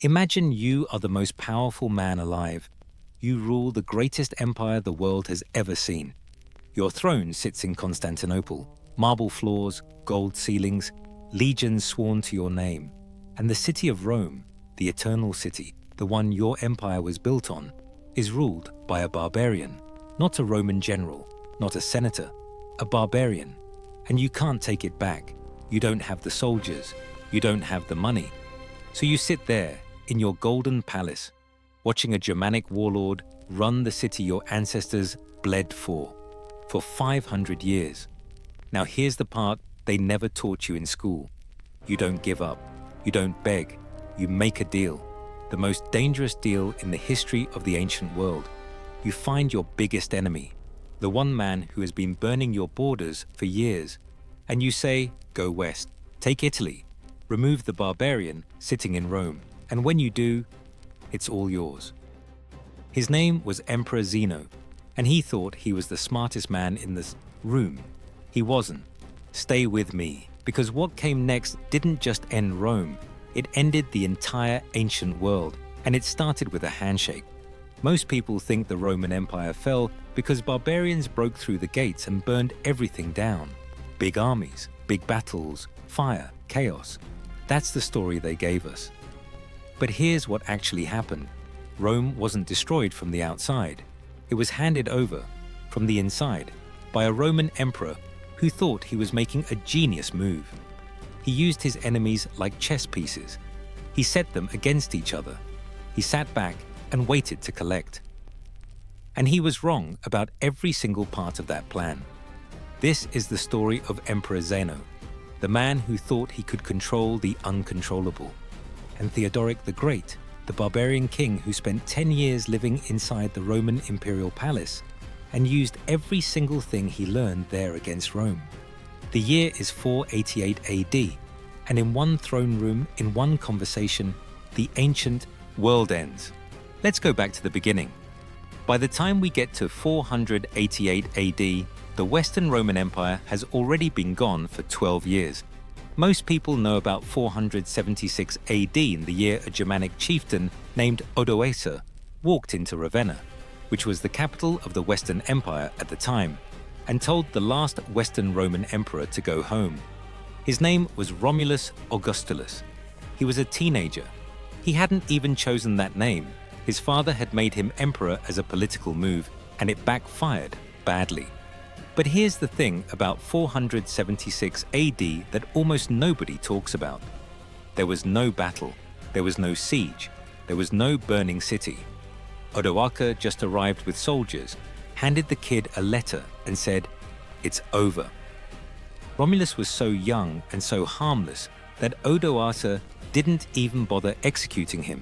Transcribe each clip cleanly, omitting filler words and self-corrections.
Imagine you are the most powerful man alive. You rule the greatest empire the world has ever seen. Your throne sits in Constantinople, marble floors, gold ceilings, legions sworn to your name. And the city of Rome, the eternal city, the one your empire was built on, is ruled by a barbarian, not a Roman general, not a senator, a barbarian. And you can't take it back. You don't have the soldiers. You don't have the money. So you sit there in your golden palace, watching a Germanic warlord run the city your ancestors bled for 500 years. Now here's the part they never taught you in school. You don't give up. You don't beg. You make a deal. The most dangerous deal in the history of the ancient world. You find your biggest enemy, the one man who has been burning your borders for years, and you say, go west, take Italy, remove the barbarian sitting in Rome, and when you do, it's all yours. His name was Emperor Zeno, and he thought he was the smartest man in this room. He wasn't. Stay with me, because what came next didn't just end Rome, it ended the entire ancient world, and it started with a handshake. Most people think the Roman Empire fell because barbarians broke through the gates and burned everything down. Big armies, big battles, fire, chaos. That's the story they gave us. But here's what actually happened. Rome wasn't destroyed from the outside. It was handed over, from the inside, by a Roman emperor who thought he was making a genius move. He used his enemies like chess pieces. He set them against each other. He sat back and waited to collect. And he was wrong about every single part of that plan. This is the story of Emperor Zeno, the man who thought he could control the uncontrollable, and Theodoric the Great, the barbarian king who spent 10 years living inside the Roman imperial palace and used every single thing he learned there against Rome. The year is 488 AD, and in one throne room, in one conversation, the ancient world ends. Let's go back to the beginning. By the time we get to 488 AD, the Western Roman Empire has already been gone for 12 years. Most people know about 476 AD, in the year a Germanic chieftain named Odoacer walked into Ravenna, which was the capital of the Western Empire at the time, and told the last Western Roman emperor to go home. His name was Romulus Augustulus. He was a teenager. He hadn't even chosen that name. His father had made him emperor as a political move, and it backfired badly. But here's the thing about 476 AD that almost nobody talks about. There was no battle, there was no siege, there was no burning city. Odoacer just arrived with soldiers, handed the kid a letter and said, "It's over." Romulus was so young and so harmless that Odoacer didn't even bother executing him.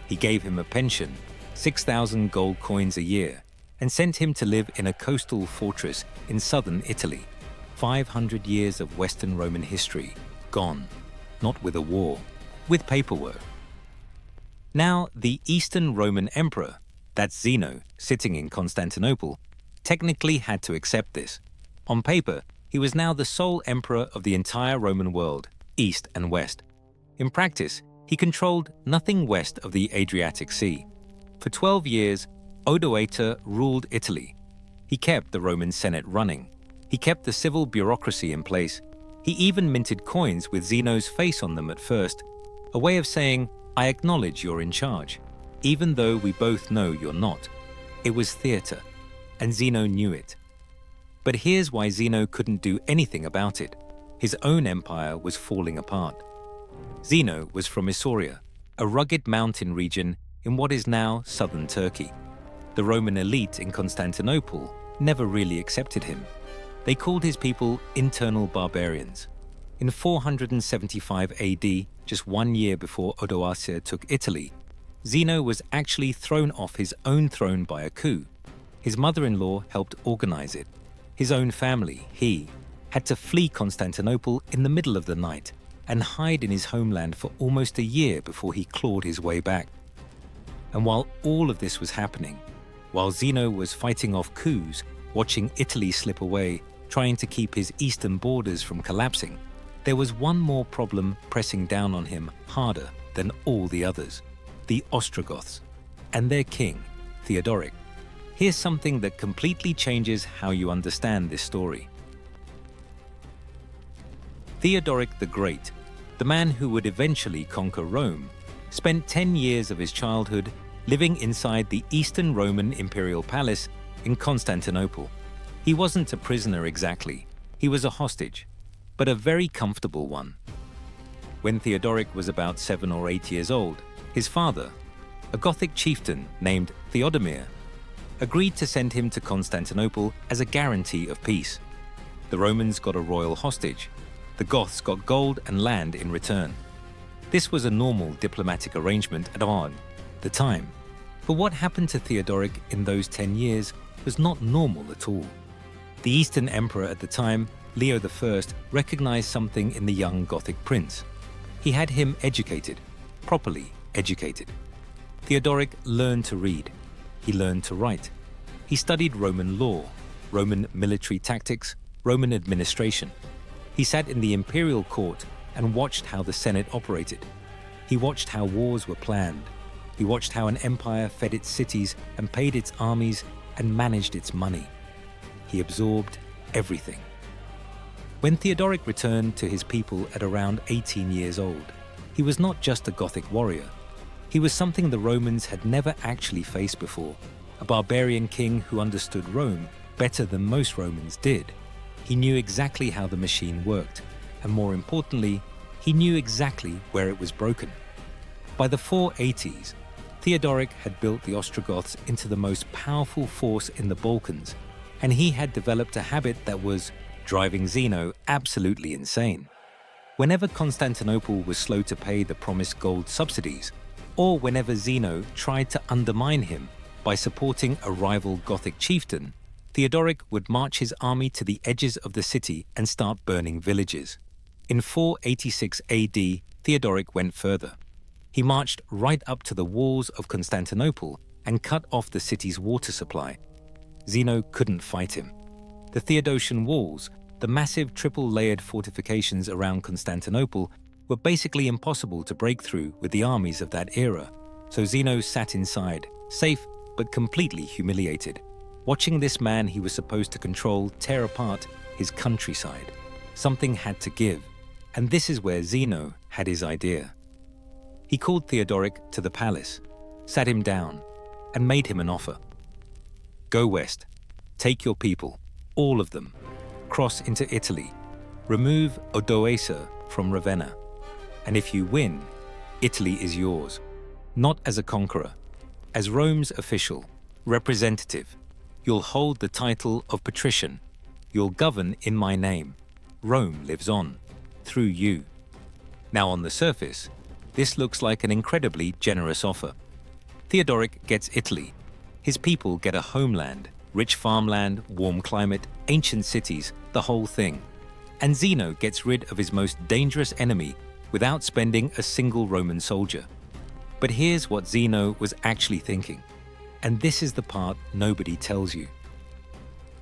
He gave him a pension, 6,000 gold coins a year, and sent him to live in a coastal fortress in southern Italy. 500 years of Western Roman history, gone, not with a war, with paperwork. Now, the Eastern Roman Emperor, that's Zeno, sitting in Constantinople, technically had to accept this. On paper, he was now the sole emperor of the entire Roman world, East and West. In practice, he controlled nothing west of the Adriatic Sea. For 12 years, Odoacer ruled Italy. He kept the Roman Senate running. He kept the civil bureaucracy in place. He even minted coins with Zeno's face on them at first, a way of saying, "I acknowledge you're in charge, even though we both know you're not." It was theater, and Zeno knew it. But here's why Zeno couldn't do anything about it. His own empire was falling apart. Zeno was from Isauria, a rugged mountain region in what is now southern Turkey. The Roman elite in Constantinople never really accepted him. They called his people internal barbarians. In 475 AD, just 1 year before Odoacer took Italy, Zeno was actually thrown off his own throne by a coup. His mother-in-law helped organize it. His own family, he, had to flee Constantinople in the middle of the night and hide in his homeland for almost a year before he clawed his way back. And while all of this was happening, while Zeno was fighting off coups, watching Italy slip away, trying to keep his eastern borders from collapsing, there was one more problem pressing down on him harder than all the others, the Ostrogoths, and their king, Theodoric. Here's something that completely changes how you understand this story. Theodoric the Great, the man who would eventually conquer Rome, spent 10 years of his childhood living inside the Eastern Roman imperial palace in Constantinople. He wasn't a prisoner exactly, he was a hostage, but a very comfortable one. When Theodoric was about 7 or 8 years old, his father, a Gothic chieftain named Theodemir, agreed to send him to Constantinople as a guarantee of peace. The Romans got a royal hostage. The Goths got gold and land in return. This was a normal diplomatic arrangement at the time. But what happened to Theodoric in those 10 years was not normal at all. The Eastern Emperor at the time, Leo I, recognized something in the young Gothic prince. He had him educated, properly educated. Theodoric learned to read. He learned to write. He studied Roman law, Roman military tactics, Roman administration. He sat in the imperial court and watched how the Senate operated. He watched how wars were planned. He watched how an empire fed its cities and paid its armies and managed its money. He absorbed everything. When Theodoric returned to his people at around 18 years old, he was not just a Gothic warrior. He was something the Romans had never actually faced before, a barbarian king who understood Rome better than most Romans did. He knew exactly how the machine worked, and more importantly, he knew exactly where it was broken. By the 480s, Theodoric had built the Ostrogoths into the most powerful force in the Balkans, and he had developed a habit that was driving Zeno absolutely insane. Whenever Constantinople was slow to pay the promised gold subsidies, or whenever Zeno tried to undermine him by supporting a rival Gothic chieftain, Theodoric would march his army to the edges of the city and start burning villages. In 486 AD, Theodoric went further. He marched right up to the walls of Constantinople and cut off the city's water supply. Zeno couldn't fight him. The Theodosian walls, the massive triple-layered fortifications around Constantinople, were basically impossible to break through with the armies of that era, so Zeno sat inside, safe but completely humiliated, watching this man he was supposed to control tear apart his countryside. Something had to give, and this is where Zeno had his idea. He called Theodoric to the palace, sat him down, and made him an offer. Go west, take your people, all of them, cross into Italy, remove Odoacer from Ravenna, and if you win, Italy is yours, not as a conqueror, as Rome's official, representative. You'll hold the title of patrician. You'll govern in my name. Rome lives on, through you. Now on the surface, this looks like an incredibly generous offer. Theodoric gets Italy. His people get a homeland, rich farmland, warm climate, ancient cities, the whole thing. And Zeno gets rid of his most dangerous enemy without spending a single Roman soldier. But here's what Zeno was actually thinking, and this is the part nobody tells you.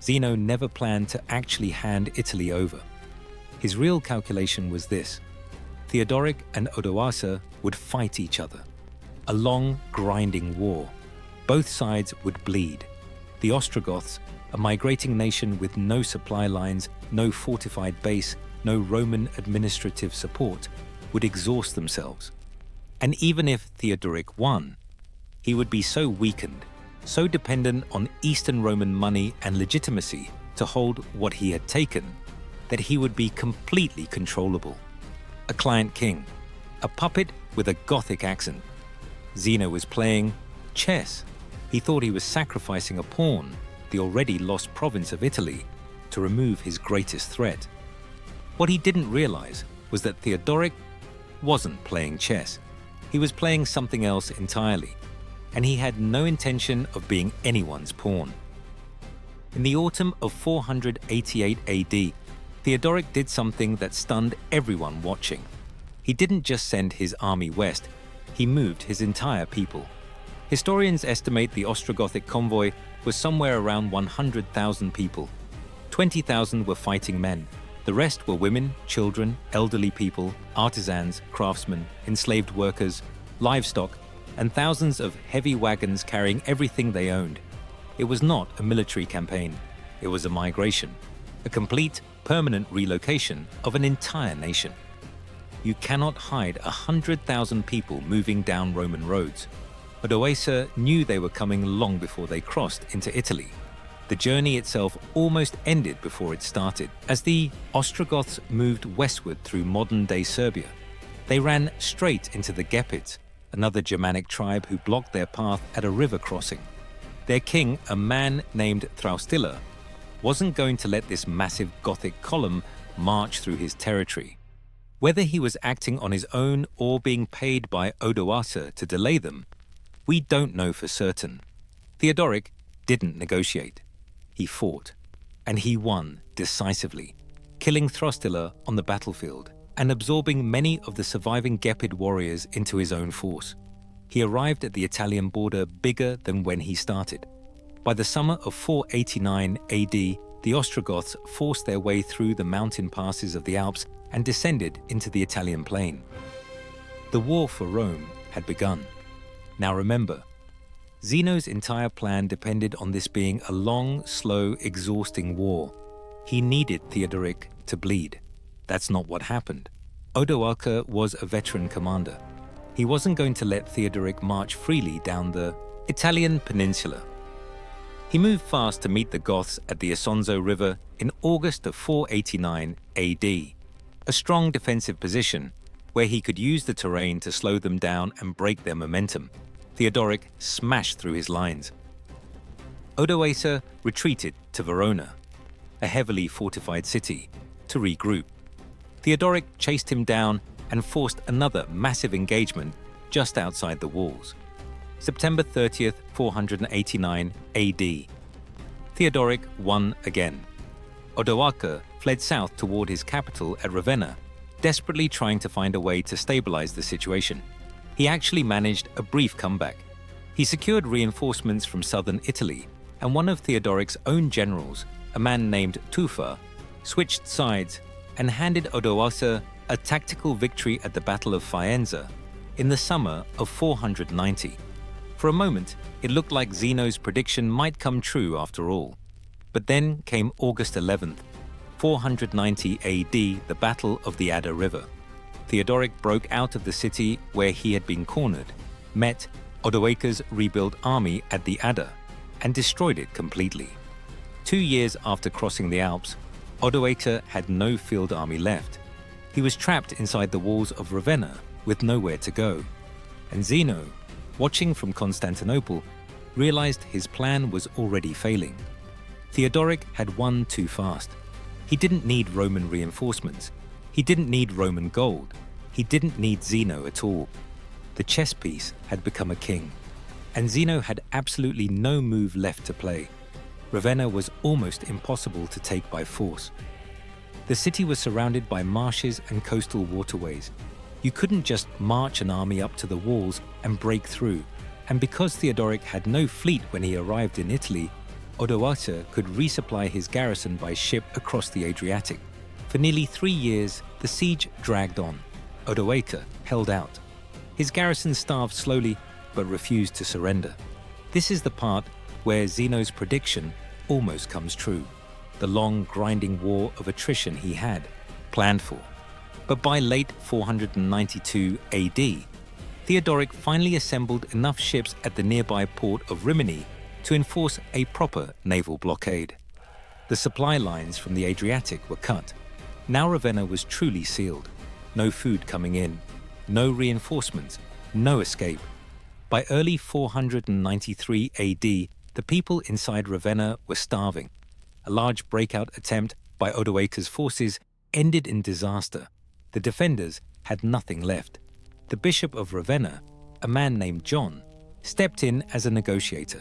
Zeno never planned to actually hand Italy over. His real calculation was this: Theodoric and Odoacer would fight each other. A long, grinding war. Both sides would bleed. The Ostrogoths, a migrating nation with no supply lines, no fortified base, no Roman administrative support, would exhaust themselves. And even if Theodoric won, he would be so weakened, so dependent on Eastern Roman money and legitimacy to hold what he had taken, that he would be completely controllable. A client king, a puppet with a Gothic accent. Zeno was playing chess. He thought he was sacrificing a pawn, the already lost province of Italy, to remove his greatest threat. What he didn't realize was that Theodoric wasn't playing chess. He was playing something else entirely, and he had no intention of being anyone's pawn. In the autumn of 488 AD, Theodoric did something that stunned everyone watching. He didn't just send his army west, he moved his entire people. Historians estimate the Ostrogothic convoy was somewhere around 100,000 people. 20,000 were fighting men, The rest were women, children, elderly people, artisans, craftsmen, enslaved workers, livestock, and thousands of heavy wagons carrying everything they owned. It was not a military campaign. It was a migration, a complete, permanent relocation of an entire nation. You cannot hide 100,000 people moving down Roman roads. Odoacer knew they were coming long before they crossed into Italy. The journey itself almost ended before it started. As the Ostrogoths moved westward through modern-day Serbia, they ran straight into the Gepids, another Germanic tribe who blocked their path at a river crossing. Their king, a man named Thraustila, wasn't going to let this massive Gothic column march through his territory. Whether he was acting on his own or being paid by Odoacer to delay them, we don't know for certain. Theodoric didn't negotiate. He fought, and he won decisively, killing Thraustila on the battlefield and absorbing many of the surviving Gepid warriors into his own force. He arrived at the Italian border bigger than when he started. By the summer of 489 AD, the Ostrogoths forced their way through the mountain passes of the Alps and descended into the Italian plain. The war for Rome had begun. Now remember, Zeno's entire plan depended on this being a long, slow, exhausting war. He needed Theodoric to bleed. That's not what happened. Odoacer was a veteran commander. He wasn't going to let Theodoric march freely down the Italian peninsula. He moved fast to meet the Goths at the Isonzo River in August of 489 AD, a strong defensive position where he could use the terrain to slow them down and break their momentum. Theodoric smashed through his lines. Odoacer retreated to Verona, a heavily fortified city, to regroup. Theodoric chased him down and forced another massive engagement just outside the walls. September 30th, 489 AD. Theodoric won again. Odoacer fled south toward his capital at Ravenna, desperately trying to find a way to stabilize the situation. He actually managed a brief comeback. He secured reinforcements from southern Italy, and one of Theodoric's own generals, a man named Tufa, switched sides and handed Odoacer a tactical victory at the Battle of Faenza in the summer of 490. For a moment, it looked like Zeno's prediction might come true after all. But then came August 11th, 490 AD, the Battle of the Adda River. Theodoric broke out of the city where he had been cornered, met Odoacer's rebuilt army at the Adda, and destroyed it completely. 2 years after crossing the Alps, Odoacer had no field army left. He was trapped inside the walls of Ravenna with nowhere to go. And Zeno, watching from Constantinople, realized his plan was already failing. Theodoric had won too fast. He didn't need Roman reinforcements. He didn't need Roman gold. He didn't need Zeno at all. The chess piece had become a king, and Zeno had absolutely no move left to play. Ravenna was almost impossible to take by force. The city was surrounded by marshes and coastal waterways. You couldn't just march an army up to the walls and break through, and because Theodoric had no fleet when he arrived in Italy, Odoacer could resupply his garrison by ship across the Adriatic. For nearly 3 years, the siege dragged on. Odoacer held out. His garrison starved slowly, but refused to surrender. This is the part where Zeno's prediction almost comes true. The long, grinding war of attrition he had planned for. But by late 492 AD, Theodoric finally assembled enough ships at the nearby port of Rimini to enforce a proper naval blockade. The supply lines from the Adriatic were cut. Now Ravenna was truly sealed. No food coming in, no reinforcements, no escape. By early 493 AD, the people inside Ravenna were starving. A large breakout attempt by Odoacer's forces ended in disaster. The defenders had nothing left. The Bishop of Ravenna, a man named John, stepped in as a negotiator.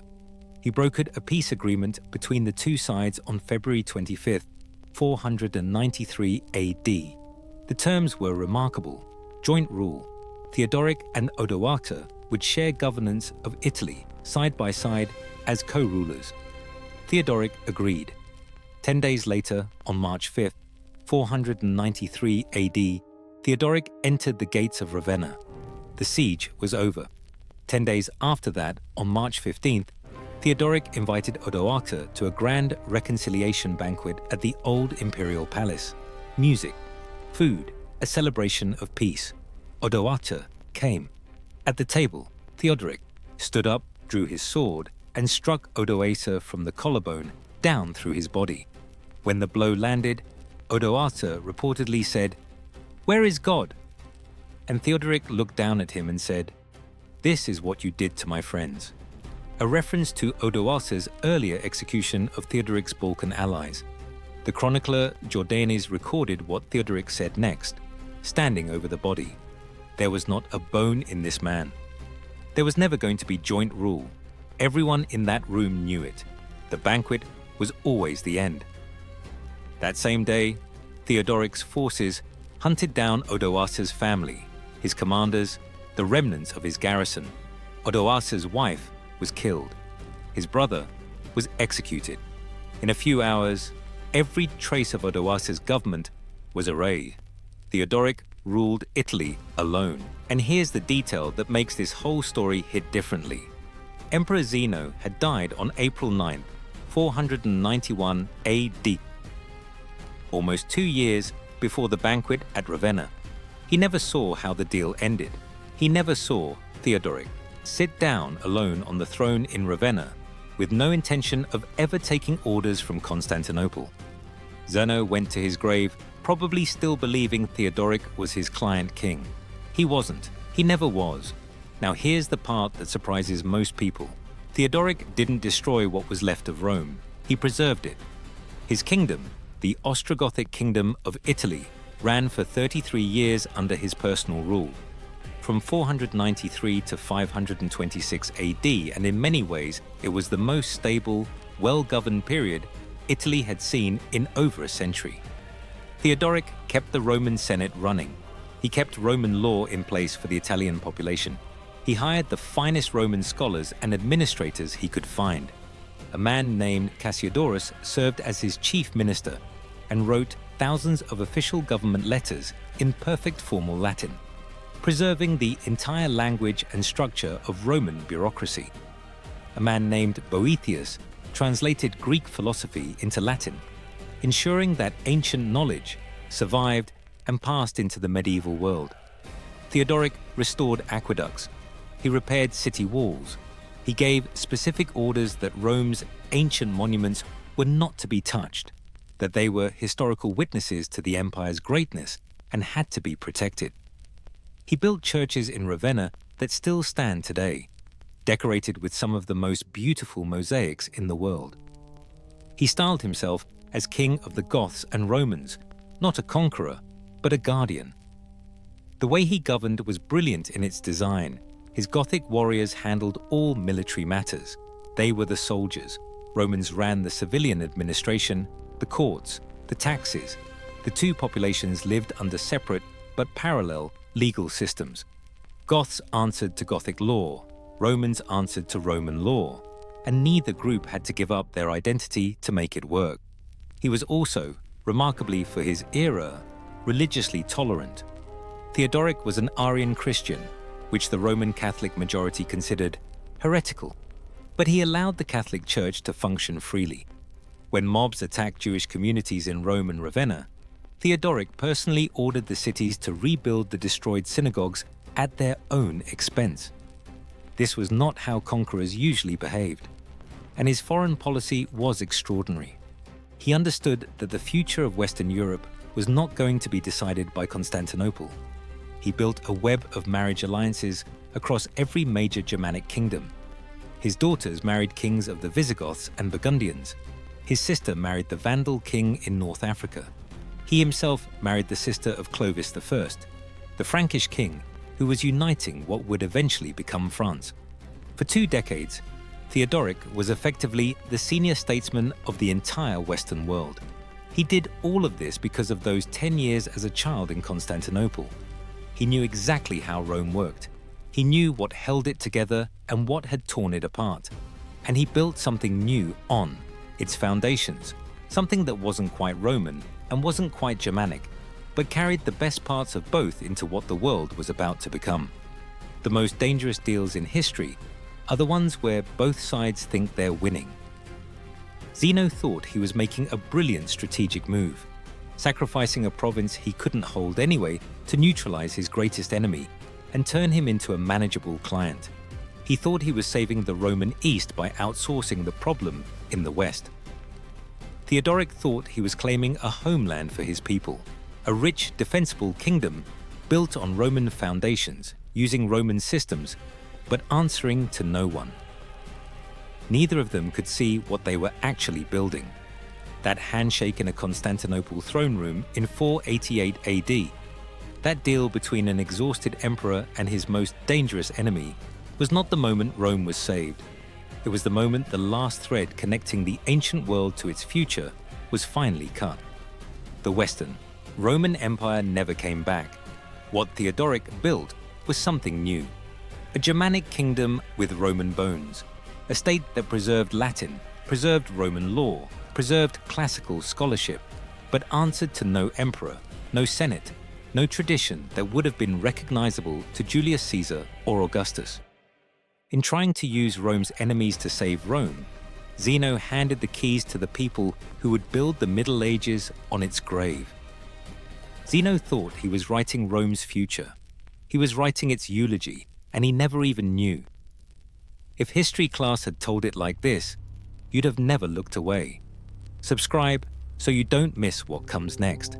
He brokered a peace agreement between the two sides on February 25th, 493 AD. The terms were remarkable. Joint rule. Theodoric and Odoacer would share governance of Italy side by side as co-rulers. Theodoric agreed. 10 days later, on March 5th, 493 AD, Theodoric entered the gates of Ravenna. The siege was over. 10 days after that, on March 15th, Theodoric invited Odoacer to a grand reconciliation banquet at the old imperial palace. Music, food, a celebration of peace. Odoacer came. At the table, Theodoric stood up, drew his sword, and struck Odoacer from the collarbone down through his body. When the blow landed, Odoacer reportedly said, "Where is God?" And Theodoric looked down at him and said, "This is what you did to my friends." A reference to Odoacer's earlier execution of Theodoric's Balkan allies. The chronicler Jordanes recorded what Theodoric said next, standing over the body. There was not a bone in this man. There was never going to be joint rule. Everyone in that room knew it. The banquet was always the end. That same day, Theodoric's forces hunted down Odoacer's family, his commanders, the remnants of his garrison. Odoacer's wife was killed. His brother was executed. In a few hours, every trace of Odoacer's government was erased. Theodoric ruled Italy alone. And here's the detail that makes this whole story hit differently. Emperor Zeno had died on April 9, 491 AD, almost 2 years before the banquet at Ravenna. He never saw how the deal ended. He never saw Theodoric sit down alone on the throne in Ravenna with no intention of ever taking orders from Constantinople. Zeno went to his grave probably still believing Theodoric was his client king. He wasn't. He never was. Now here's the part that surprises most people. Theodoric didn't destroy what was left of Rome. He preserved it. His kingdom, the Ostrogothic kingdom of Italy, ran for 33 years under his personal rule. From 493 to 526 AD, and in many ways, it was the most stable, well-governed period Italy had seen in over a century. Theodoric kept the Roman Senate running. He kept Roman law in place for the Italian population. He hired the finest Roman scholars and administrators he could find. A man named Cassiodorus served as his chief minister and wrote thousands of official government letters in perfect formal Latin, preserving the entire language and structure of Roman bureaucracy. A man named Boethius translated Greek philosophy into Latin, ensuring that ancient knowledge survived and passed into the medieval world. Theodoric restored aqueducts. He repaired city walls. He gave specific orders that Rome's ancient monuments were not to be touched, that they were historical witnesses to the empire's greatness and had to be protected. He built churches in Ravenna that still stand today, decorated with some of the most beautiful mosaics in the world. He styled himself as king of the Goths and Romans, not a conqueror, but a guardian. The way he governed was brilliant in its design. His Gothic warriors handled all military matters. They were the soldiers. Romans ran the civilian administration, the courts, the taxes. The two populations lived under separate but parallel legal systems. Goths answered to Gothic law, Romans answered to Roman law, and neither group had to give up their identity to make it work. He was also, remarkably for his era, religiously tolerant. Theodoric was an Arian Christian, which the Roman Catholic majority considered heretical, but he allowed the Catholic Church to function freely. When mobs attacked Jewish communities in Rome and Ravenna, Theodoric personally ordered the cities to rebuild the destroyed synagogues at their own expense. This was not how conquerors usually behaved, and his foreign policy was extraordinary. He understood that the future of Western Europe was not going to be decided by Constantinople. He built a web of marriage alliances across every major Germanic kingdom. His daughters married kings of the Visigoths and Burgundians. His sister married the Vandal king in North Africa. He himself married the sister of Clovis I, the Frankish king who was uniting what would eventually become France. For 2 decades, Theodoric was effectively the senior statesman of the entire Western world. He did all of this because of those 10 years as a child in Constantinople. He knew exactly how Rome worked. He knew what held it together and what had torn it apart. And he built something new on its foundations, something that wasn't quite Roman, and wasn't quite Germanic, but carried the best parts of both into what the world was about to become. The most dangerous deals in history are the ones where both sides think they're winning. Zeno thought he was making a brilliant strategic move, sacrificing a province he couldn't hold anyway to neutralize his greatest enemy and turn him into a manageable client. He thought he was saving the Roman East by outsourcing the problem in the West. Theodoric thought he was claiming a homeland for his people, a rich, defensible kingdom built on Roman foundations, using Roman systems, but answering to no one. Neither of them could see what they were actually building. That handshake in a Constantinople throne room in 488 AD, that deal between an exhausted emperor and his most dangerous enemy, was not the moment Rome was saved. It was the moment the last thread connecting the ancient world to its future was finally cut. The Western, Roman Empire never came back. What Theodoric built was something new. A Germanic kingdom with Roman bones, a state that preserved Latin, preserved Roman law, preserved classical scholarship, but answered to no emperor, no senate, no tradition that would have been recognizable to Julius Caesar or Augustus. In trying to use Rome's enemies to save Rome, Zeno handed the keys to the people who would build the Middle Ages on its grave. Zeno thought he was writing Rome's future. He was writing its eulogy, and he never even knew. If history class had told it like this, you'd have never looked away. Subscribe so you don't miss what comes next.